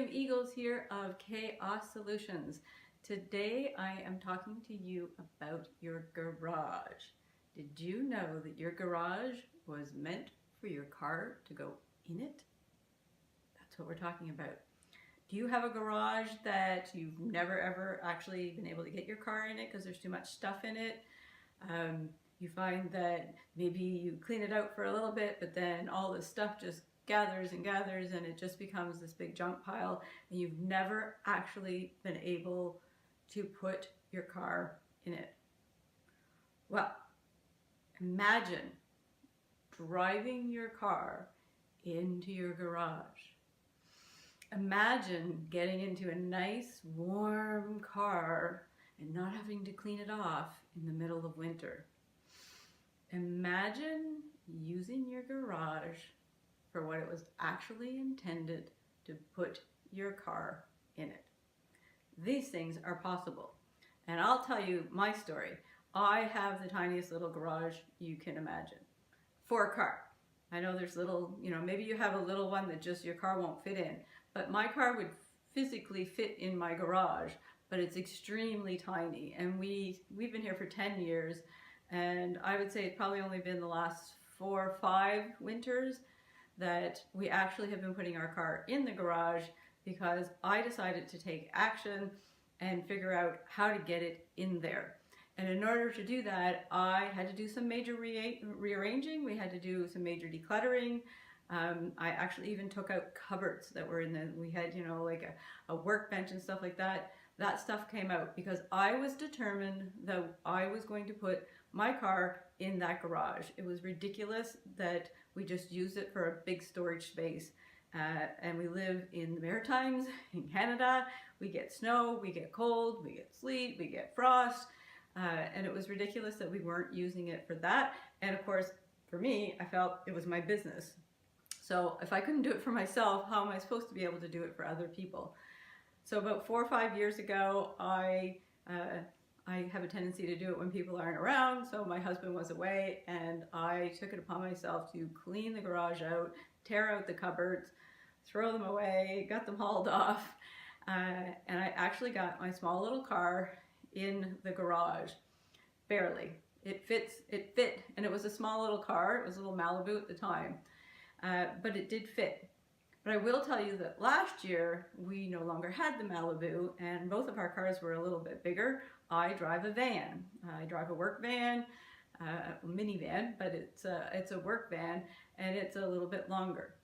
Kim Eagles here of Chaos Solutions. Today I am talking to you about your garage. Did you know that your garage was meant for your car to go in it? That's what we're talking about. Do you have a garage that you've never ever actually been able to get your car in it because there's too much stuff in it? You find that maybe you clean it out for a little bit, but then all this stuff just gathers and gathers and it just becomes this big junk pile, and you've never actually been able to put your car in it. Well, imagine driving your car into your garage. Imagine getting into a nice warm car and not having to clean it off in the middle of winter. Imagine using your garage for what it was actually intended to put your car in it. These things are possible. And I'll tell you my story. I have the tiniest little garage you can imagine for a car. I know there's little, maybe you have a little one that just your car won't fit in, but my car would physically fit in my garage, but it's extremely tiny. And we've been here for 10 years, and I would say it's probably only been the last 4 or 5 winters that we actually have been putting our car in the garage, because I decided to take action and figure out how to get it in there. And in order to do that, I had to do some major rearranging. We had to do some major decluttering. I actually even took out cupboards that were in the, we had, like a workbench and stuff like that. That stuff came out because I was determined that I was going to put my car in that garage. It was ridiculous that we just used it for a big storage space. And we live in the Maritimes, in Canada. We get snow, we get cold, we get sleet, we get frost. And it was ridiculous that we weren't using it for that. And of course, for me, I felt it was my business. So if I couldn't do it for myself, how am I supposed to be able to do it for other people? So about 4 or 5 years ago, I have a tendency to do it when people aren't around. So my husband was away, and I took it upon myself to clean the garage out, tear out the cupboards, throw them away, got them hauled off. And I actually got my small little car in the garage, barely. It fit, and it was a small little car. It was a little Malibu at the time, but it did fit. But I will tell you that last year we no longer had the Malibu, and both of our cars were a little bit bigger. I drive a van. I drive a work van, a minivan, but it's a work van, and it's a little bit longer.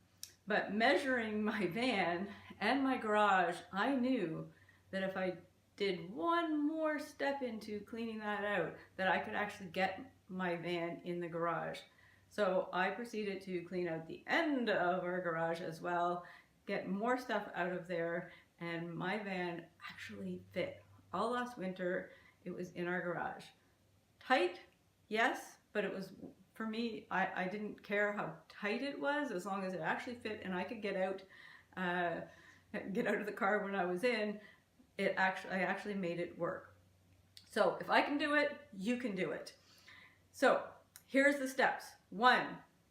But measuring my van and my garage, I knew that if I did one more step into cleaning that out, that I could actually get my van in the garage. So I proceeded to clean out the end of our garage as well, get more stuff out of there, and my van actually fit. All last winter, it was in our garage. Tight, yes, but it was, for me, I didn't care how tight it was, as long as it actually fit and I could get out of the car when I was in. I actually made it work. So if I can do it, you can do it. So here's the steps. 1,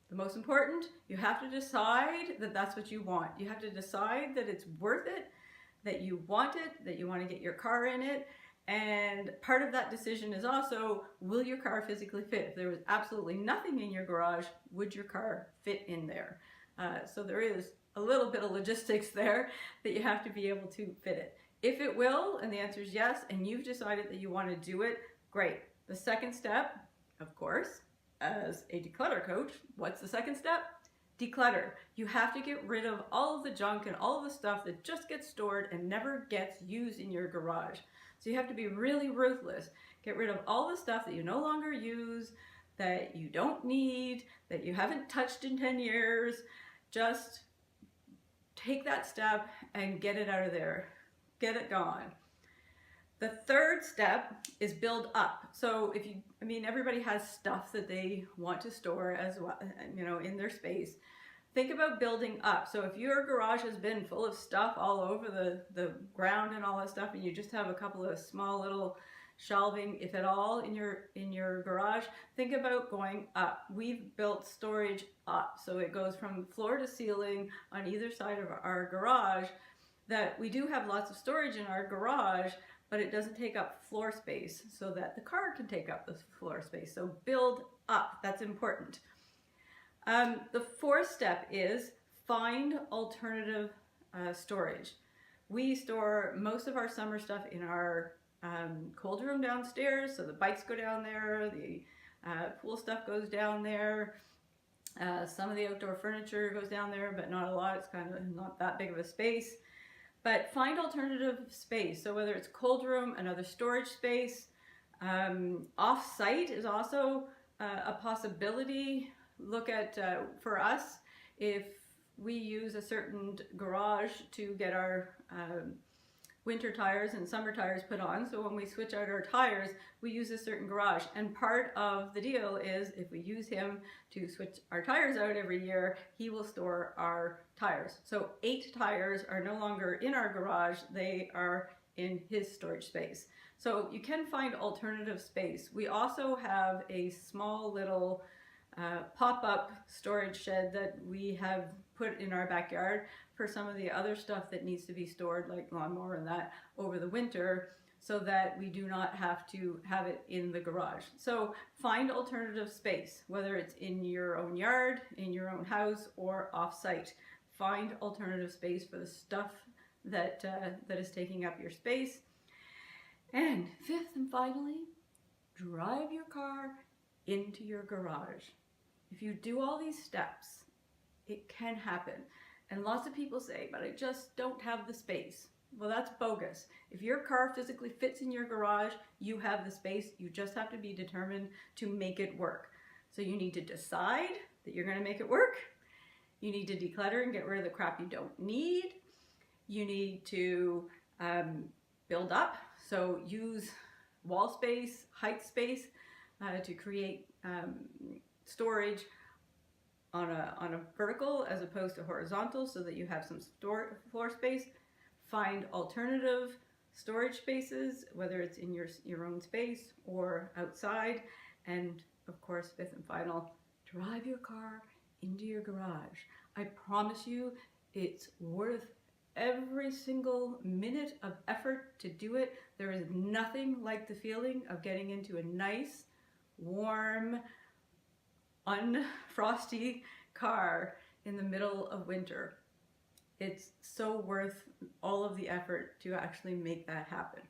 the most important, you have to decide that that's what you want. You have to decide that it's worth it, that you want it, that you want to get your car in it. And part of that decision is also, will your car physically fit? If there was absolutely nothing in your garage, would your car fit in there? So there is a little bit of logistics there that you have to be able to fit it. If it will, and the answer is yes, and you've decided that you want to do it, great. The second step, of course, as a declutter coach, what's the second step? Declutter. You have to get rid of all of the junk and all of the stuff that just gets stored and never gets used in your garage. So you have to be really ruthless. Get rid of all the stuff that you no longer use, that you don't need, that you haven't touched in 10 years. Just take that step and get it out of there. Get it gone. The third step is build up. So everybody has stuff that they want to store as well, in their space. Think about building up. So if your garage has been full of stuff all over the ground and all that stuff, and you just have a couple of small little shelving, if at all, in your garage, think about going up. We've built storage up, so it goes from floor to ceiling on either side of our garage. that we do have lots of storage in our garage, but it doesn't take up floor space so that the car can take up the floor space. So build up, that's important. The fourth step is find alternative storage. We store most of our summer stuff in our cold room downstairs, so the bikes go down there, the pool stuff goes down there, some of the outdoor furniture goes down there, but not a lot. It's kind of not that big of a space. But find alternative space. So whether it's cold room, another storage space, off-site is also a possibility. Look at, for us, if we use a certain garage to get our winter tires and summer tires put on. So when we switch out our tires, we use a certain garage. And part of the deal is if we use him to switch our tires out every year, he will store our tires. So 8 tires are no longer in our garage, they are in his storage space. So you can find alternative space. We also have a small little pop-up storage shed that we have put in our backyard for some of the other stuff that needs to be stored, like lawnmower and that, over the winter, so that we do not have to have it in the garage. So find alternative space, whether it's in your own yard, in your own house, or off-site. Find alternative space for the stuff that is taking up your space. And fifth and finally, drive your car into your garage. If you do all these steps, it can happen. And lots of people say, but I just don't have the space. Well, that's bogus. If your car physically fits in your garage, you have the space. You just have to be determined to make it work. So you need to decide that you're going to make it work. You need to declutter and get rid of the crap you don't need. You need to build up. So use wall space, height space to create storage on a vertical as opposed to horizontal, so that you have some floor space. Find alternative storage spaces, whether it's in your own space or outside. And of course, fifth and final, drive your car into your garage. I promise you, it's worth every single minute of effort to do it. There is nothing like the feeling of getting into a nice, warm, unfrosty car in the middle of winter. It's so worth all of the effort to actually make that happen.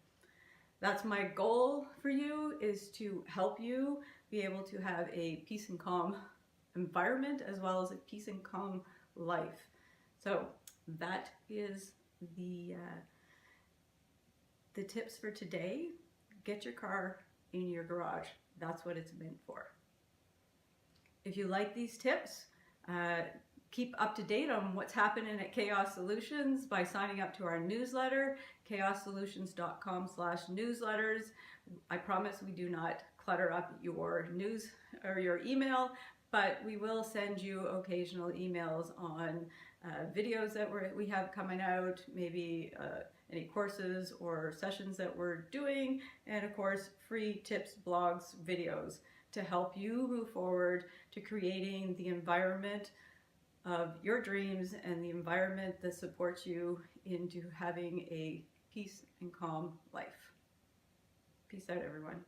That's my goal for you, is to help you be able to have a peace and calm environment as well as a peace and calm life. So that is the tips for today. Get your car in your garage. That's what it's meant for. If you like these tips, keep up to date on what's happening at Kaos Solutions by signing up to our newsletter, kaossolutions.com/newsletters. I promise we do not clutter up your news or your email, but we will send you occasional emails on videos that we have coming out, maybe any courses or sessions that we're doing, and of course free tips, blogs, videos to help you move forward to creating the environment of your dreams and the environment that supports you into having a peace and calm life. Peace out, everyone.